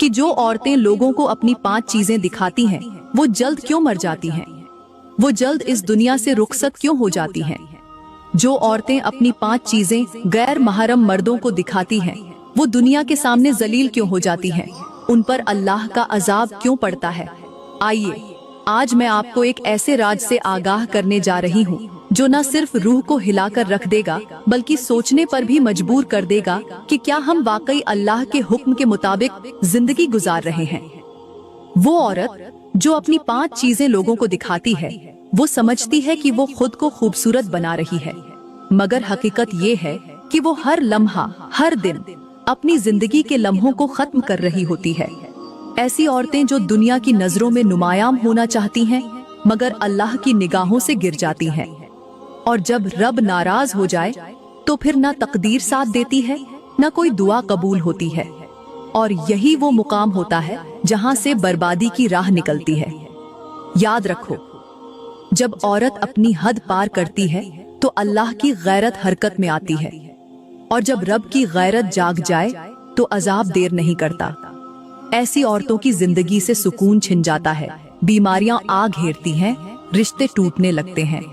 कि जो औरतें लोगों को अपनी 5 चीजें दिखाती हैं, वो जल्द क्यों मर जाती हैं? वो जल्द इस दुनिया से रुखसत क्यों हो जाती हैं? जो औरतें अपनी 5 चीजें गैर महरम मर्दों को दिखाती हैं, वो दुनिया के सामने जलील क्यों हो जाती हैं? उन पर अल्लाह का अजाब क्यों पड़ता है? आइए, आज मैं आपको एक ऐसे राज से आगाह करने जा रही हूँ जो न सिर्फ रूह को हिलाकर रख देगा, बल्कि सोचने पर भी मजबूर कर देगा कि क्या हम वाकई अल्लाह के हुक्म के मुताबिक जिंदगी गुजार रहे हैं। वो औरत जो अपनी 5 चीजें लोगों को दिखाती है, वो समझती है कि वो खुद को खूबसूरत बना रही है, मगर हकीकत ये है कि वो हर लम्हा, हर दिन अपनी जिंदगी के लम्हों को खत्म कर रही होती है। ऐसी औरतें जो दुनिया की नजरों में नुमायां होना चाहती हैं, मगर अल्लाह की निगाहों से गिर जाती हैं। और जब रब नाराज हो जाए तो फिर ना तकदीर साथ देती है, ना कोई दुआ कबूल होती है। और यही वो मुकाम होता है जहां से बर्बादी की राह निकलती है। याद रखो, जब औरत अपनी हद पार करती है तो अल्लाह की गैरत हरकत में आती है, और जब रब की गैरत जाग जाए तो अजाब देर नहीं करता। ऐसी औरतों की जिंदगी से सुकून छिन जाता है, बीमारियां आ घेरती हैं, रिश्ते टूटने लगते हैं।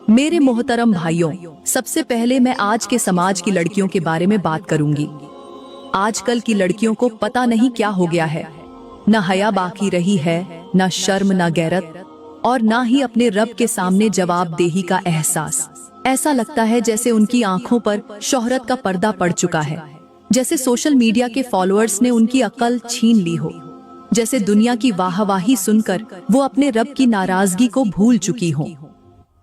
मेरे मोहतरम भाइयों, सबसे पहले मैं आज के समाज की लड़कियों के बारे में बात करूंगी। आजकल की लड़कियों को पता नहीं क्या हो गया है, न हया बाकी रही है, न शर्म, न गैरत, और न ही अपने रब के सामने जवाबदेही का एहसास। ऐसा लगता है जैसे उनकी आंखों पर शोहरत का पर्दा पड़ चुका है, जैसे सोशल मीडिया के फॉलोअर्स ने उनकी अक्ल छीन ली हो, जैसे दुनिया की वाहवाही सुनकर वो अपने रब की नाराजगी को भूल चुकी हो।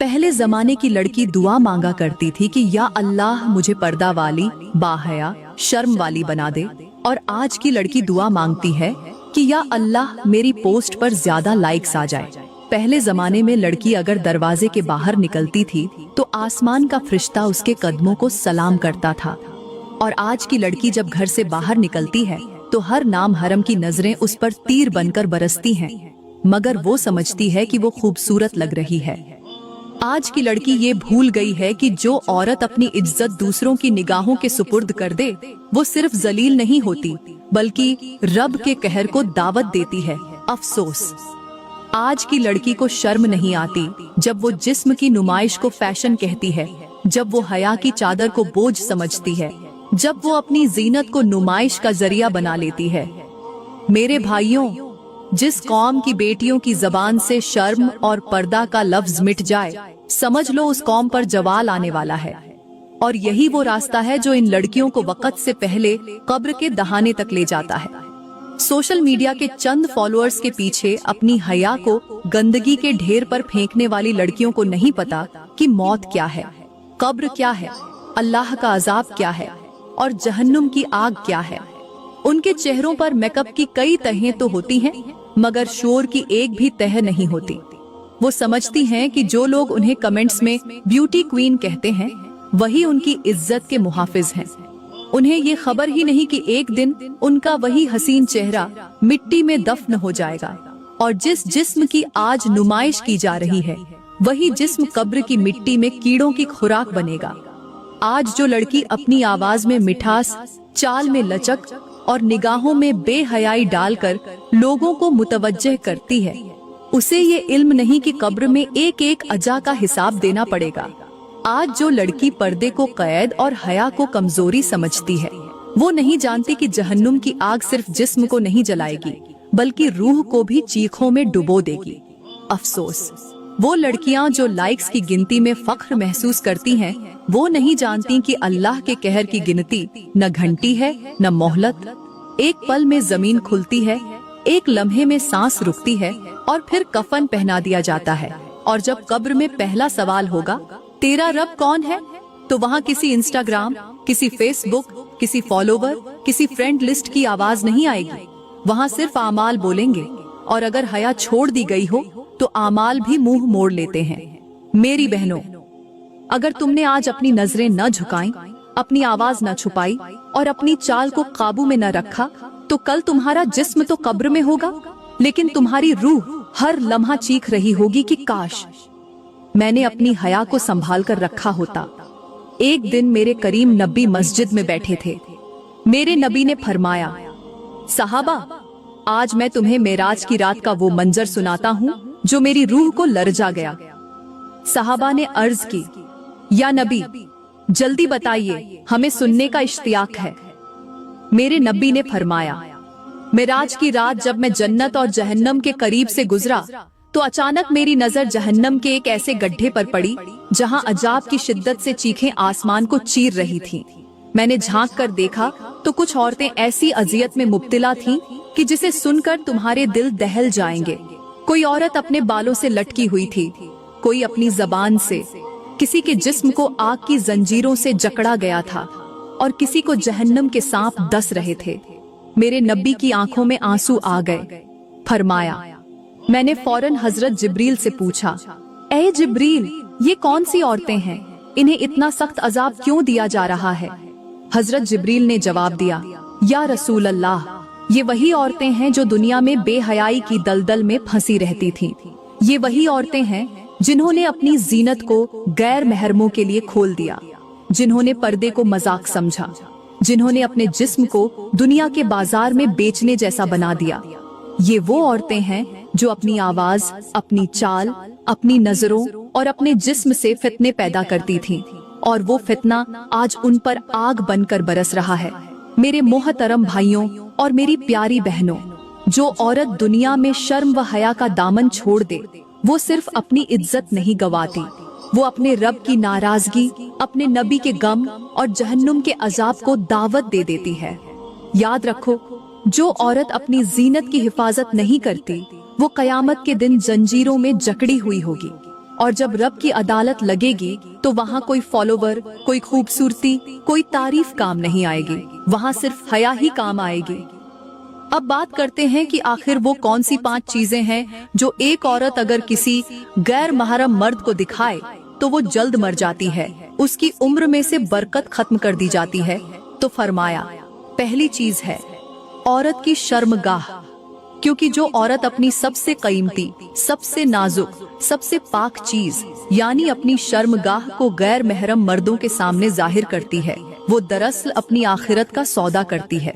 पहले जमाने की लड़की दुआ मांगा करती थी कि या अल्लाह मुझे पर्दा वाली, बाहया, शर्म वाली बना दे, और आज की लड़की दुआ मांगती है कि या अल्लाह मेरी पोस्ट पर ज्यादा लाइक्स आ जाए। पहले जमाने में लड़की अगर दरवाजे के बाहर निकलती थी तो आसमान का फरिश्ता उसके कदमों को सलाम करता था, और आज की लड़की जब घर से बाहर निकलती है तो हर नाम हरम की नजरें उस पर तीर बनकर बरसती हैं, मगर वो समझती है कि वो खूबसूरत लग रही है। आज की लड़की ये भूल गई है कि जो औरत अपनी इज्जत दूसरों की निगाहों के सुपुर्द कर दे, वो सिर्फ जलील नहीं होती, बल्कि रब के कहर को दावत देती है। अफसोस, आज की लड़की को शर्म नहीं आती जब वो जिस्म की नुमाइश को फैशन कहती है, जब वो हया की चादर को बोझ समझती है, जब वो अपनी जीनत को नुमाइश का जरिया बना लेती है। मेरे भाइयों, जिस कौम की बेटियों की जबान से शर्म और पर्दा का लफ्ज मिट जाए, समझ लो उस कौम पर जवाल आने वाला है। और यही वो रास्ता है जो इन लड़कियों को वक्त से पहले कब्र के दहाने तक ले जाता है। सोशल मीडिया के चंद फॉलोअर्स के पीछे अपनी हया को गंदगी के ढेर पर फेंकने वाली लड़कियों को नहीं पता कि मौत क्या है, कब्र क्या है, अल्लाह का अजाब क्या है, और जहन्नुम की आग क्या है। उनके चेहरों पर मेकअप की कई तहें तो होती हैं, मगर शोर की एक भी तह नहीं होती। वो समझती हैं कि जो लोग उन्हें कमेंट्स में ब्यूटी क्वीन कहते हैं, वही उनकी इज्जत के मुहाफिज हैं। उन्हें ये खबर ही नहीं कि एक दिन उनका वही हसीन चेहरा मिट्टी में दफन हो जाएगा, और जिस जिस्म की आज नुमाइश की जा रही है, वही जिस्म कब्र की मिट्टी में कीड़ों की खुराक बनेगा। आज जो लड़की अपनी आवाज में मिठास, चाल में लचक और निगाहों में बेहयाई डालकर लोगों को मुतवज्जह करती है, उसे ये इल्म नहीं कि कब्र में एक एक अजा का हिसाब देना पड़ेगा। आज जो लड़की पर्दे को कैद और हया को कमजोरी समझती है, वो नहीं जानती कि जहन्नुम की आग सिर्फ जिस्म को नहीं जलाएगी, बल्कि रूह को भी चीखों में डुबो देगी। अफसोस, वो लड़कियां जो लाइक्स की गिनती में फख्र महसूस करती हैं, वो नहीं जानती कि अल्लाह के कहर की गिनती न घंटी है न मोहलत। एक पल में जमीन खुलती है, एक लम्हे में सांस रुकती है, और फिर कफन पहना दिया जाता है। और जब कब्र में पहला सवाल होगा, तेरा रब कौन है, तो वहाँ किसी इंस्टाग्राम, किसी फेसबुक, किसी फॉलोवर, किसी फ्रेंड लिस्ट की आवाज नहीं आएगी। वहाँ सिर्फ आमाल बोलेंगे, और अगर हया छोड़ दी गई हो तो आमाल भी मुंह मोड़ लेते हैं। मेरी बहनों, अगर तुमने आज अपनी नजरें न झुकाई, अपनी आवाज न छुपाई और अपनी चाल को काबू में न रखा, तो कल तुम्हारा जिस्म तो कब्र में होगा, लेकिन तुम्हारी रूह हर लम्हा चीख रही होगी कि काश मैंने अपनी हया को संभाल कर रखा होता। एक दिन मेरे करीम नबी मस्जिद में बैठे थे। मेरे नबी ने फरमाया, सहाबा, आज मैं तुम्हें मेराज की रात का वो मंजर सुनाता हूँ जो मेरी रूह को लरजा गया। सहाबा ने अर्ज की, या नबी, जल्दी बताइए, हमें सुनने का इश्तियाक है। मेरे नबी ने फरमाया, मेराज की रात जब मैं जन्नत और जहन्नम के करीब से गुजरा तो अचानक मेरी नजर जहन्नम के एक ऐसे गड्ढे पर पड़ी जहां अजाब की शिद्दत से चीखें आसमान को चीर रही थीं। मैंने झांक कर देखा तो कुछ औरतें ऐसी अजियत में मुब्तिला थीं कि जिसे सुनकर तुम्हारे दिल दहल जाएंगे। कोई औरत अपने बालों से लटकी हुई थी, कोई अपनी जबान से, किसी के जिस्म को आग की जंजीरों से जकड़ा गया था और किसी को जहन्नम के सांप डस रहे थे। मेरे नबी की आंखों में आंसू आ गए। फरमाया, मैंने फौरन हजरत जिब्रील से पूछा, ए जिब्रील, ये कौन सी औरतें हैं? इन्हें इतना सख्त अजाब क्यों दिया जा रहा है? हजरत जिब्रील ने जवाब दिया, या रसूल अल्लाह, ये वही औरतें हैं जो दुनिया में बेहयाई की दलदल में फंसी रहती थीं। ये वही औरतें हैं जिन्होंने अपनी जीनत को गैर महरमों के लिए खोल दिया, जिन्होंने पर्दे को मजाक समझा, जिन्होंने अपने जिस्म को दुनिया के बाजार में बेचने जैसा बना दिया। ये वो औरतें हैं जो अपनी आवाज, अपनी चाल, अपनी नजरों और अपने जिस्म से फितने पैदा करती थीं, और वो फितना आज उन पर आग बनकर बरस रहा है। मेरे मोहतरम भाइयों और मेरी प्यारी बहनों, जो औरत दुनिया में शर्म व हया का दामन छोड़ दे, वो सिर्फ अपनी इज्जत नहीं गवाती, वो अपने रब की नाराजगी, अपने नबी के गम और जहन्नुम के अजाब को दावत दे देती है। याद रखो, जो औरत अपनी जीनत की हिफाजत नहीं करती वो कयामत के दिन जंजीरों में जकड़ी हुई होगी, और जब रब की अदालत लगेगी तो वहाँ कोई फॉलोवर, कोई खूबसूरती, कोई तारीफ काम नहीं आएगी, वहाँ सिर्फ हया ही काम आएगी। अब बात करते हैं कि आखिर वो कौन सी 5 चीजें हैं जो एक औरत अगर किसी गैर महरम मर्द को दिखाए तो वो जल्द मर जाती है, उसकी उम्र में से बरकत खत्म कर दी जाती है। तो फरमाया, पहली चीज है औरत की शर्मगाह, क्योंकि जो औरत अपनी सबसे कीमती, सबसे नाजुक, सबसे पाक चीज यानी अपनी शर्मगाह को गैर महरम मर्दों के सामने जाहिर करती है, वो दरअसल अपनी आखिरत का सौदा करती है।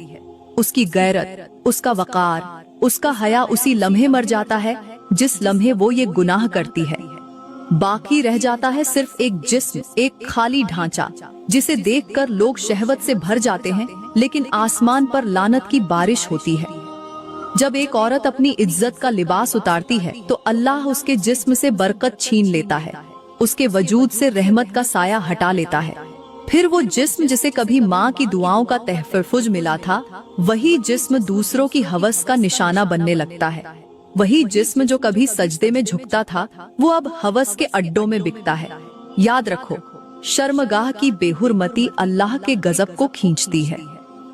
उसकी गैरत, उसका वकार, उसका हया उसी लम्हे मर जाता है जिस लम्हे वो ये गुनाह करती है। बाकी रह जाता है सिर्फ एक जिस्म, एक खाली ढांचा जिसे देखकर लोग शहवत से भर जाते हैं, लेकिन आसमान पर लानत की बारिश होती है। जब एक औरत अपनी इज्जत का लिबास उतारती है तो अल्लाह उसके जिस्म से बरकत छीन लेता है, उसके वजूद से रहमत का साया हटा लेता है। फिर वो जिस्म जिसे कभी माँ की दुआओं का तहफ़्फ़ुज़ मिला था, वही जिस्म दूसरों की हवस का निशाना बनने लगता है। वही जिस्म जो कभी सजदे में झुकता था, वो अब हवस के अड्डों में बिकता है। याद रखो, शर्मगाह की बेहुरमती अल्लाह के गजब को खींचती है,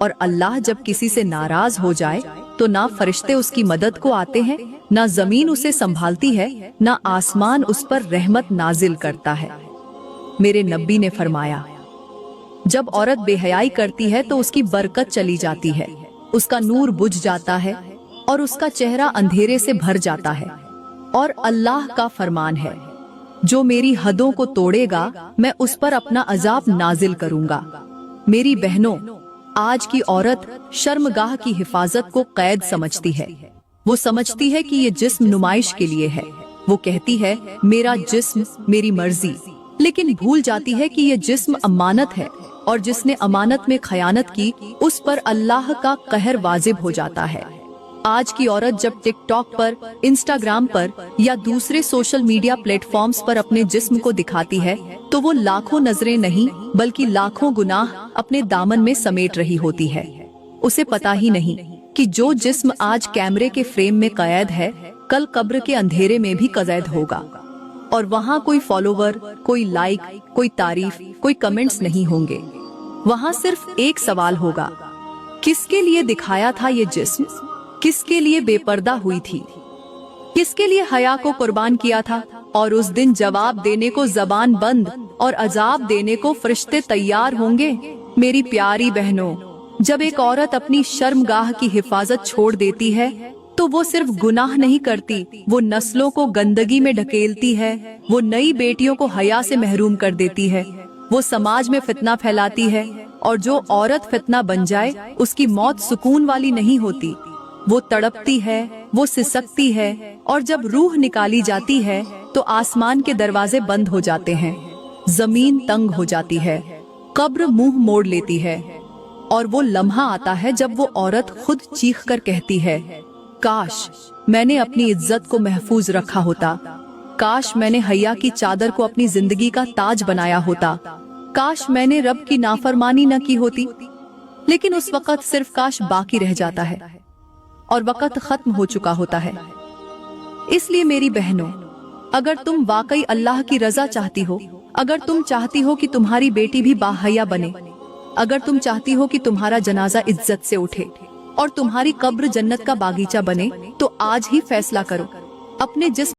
और अल्लाह जब किसी से नाराज हो जाए तो ना फरिश्ते उसकी मदद को आते हैं, ना जमीन उसे संभालती है, ना आसमान उस पर रहमत नाजिल करता है। मेरे नबी ने फरमाया, जब औरत बेहयाई करती है तो उसकी बरकत चली जाती है, उसका नूर बुझ जाता है और उसका चेहरा अंधेरे से भर जाता है। और अल्लाह का फरमान है, जो मेरी हदों को तोड़ेगा मैं उस पर अपना अजाब नाजिल करूंगा। मेरी बहनों, आज की औरत शर्मगाह की हिफाजत को कैद समझती है। वो समझती है कि ये जिस्म नुमाइश के लिए है। वो कहती है, मेरा जिस्म मेरी मर्जी, लेकिन भूल जाती है कि ये जिस्म अमानत है, और जिसने अमानत में खयानत की उस पर अल्लाह का कहर वाजिब हो जाता है। आज की औरत जब टिकटॉक पर, इंस्टाग्राम पर या दूसरे सोशल मीडिया प्लेटफॉर्म्स पर अपने जिस्म को दिखाती है तो वो लाखों नजरें नहीं बल्कि लाखों गुनाह अपने दामन में समेट रही होती है। उसे पता ही नहीं कि जो जिस्म आज कैमरे के फ्रेम में कैद है, कल कब्र के अंधेरे में भी कैद होगा, और वहाँ कोई फॉलोवर, कोई लाइक, कोई तारीफ, कोई कमेंट्स नहीं होंगे। वहाँ सिर्फ एक सवाल होगा, किसके लिए दिखाया था ये जिस्म? किसके लिए बेपर्दा हुई थी? किसके लिए हया को कुर्बान किया था? और उस दिन जवाब देने को जबान बंद और अजाब देने को फरिश्ते तैयार होंगे। मेरी प्यारी बहनों, जब एक औरत अपनी शर्मगाह की हिफाजत छोड़ देती है तो वो सिर्फ गुनाह नहीं करती, वो नस्लों को गंदगी में ढकेलती है, वो नई बेटियों को हया से महरूम कर देती है, वो समाज में फितना फैलाती है। और जो औरत फितना बन जाए उसकी मौत सुकून वाली नहीं होती, वो तड़पती है, वो सिसकती है, और जब रूह निकाली जाती है तो आसमान के दरवाजे बंद हो जाते हैं, जमीन तंग हो जाती है, कब्र मुंह मोड़ लेती है, और वो लम्हा आता है जब वो औरत खुद चीख कर कहती है, काश मैंने अपनी इज्जत को महफूज रखा होता, काश मैंने हया की चादर को अपनी जिंदगी का ताज बनाया होता, काश मैंने रब की नाफरमानी न की होती। लेकिन उस वक्त सिर्फ काश बाकी रह जाता है और वक्त खत्म हो चुका होता है। इसलिए मेरी बहनों, अगर तुम वाकई अल्लाह की रजा चाहती हो, अगर तुम चाहती हो कि तुम्हारी बेटी भी बाहया बने, अगर तुम चाहती हो कि तुम्हारा जनाजा इज्जत से उठे और तुम्हारी कब्र जन्नत का बागीचा बने, तो आज ही फैसला करो। अपने जिस्म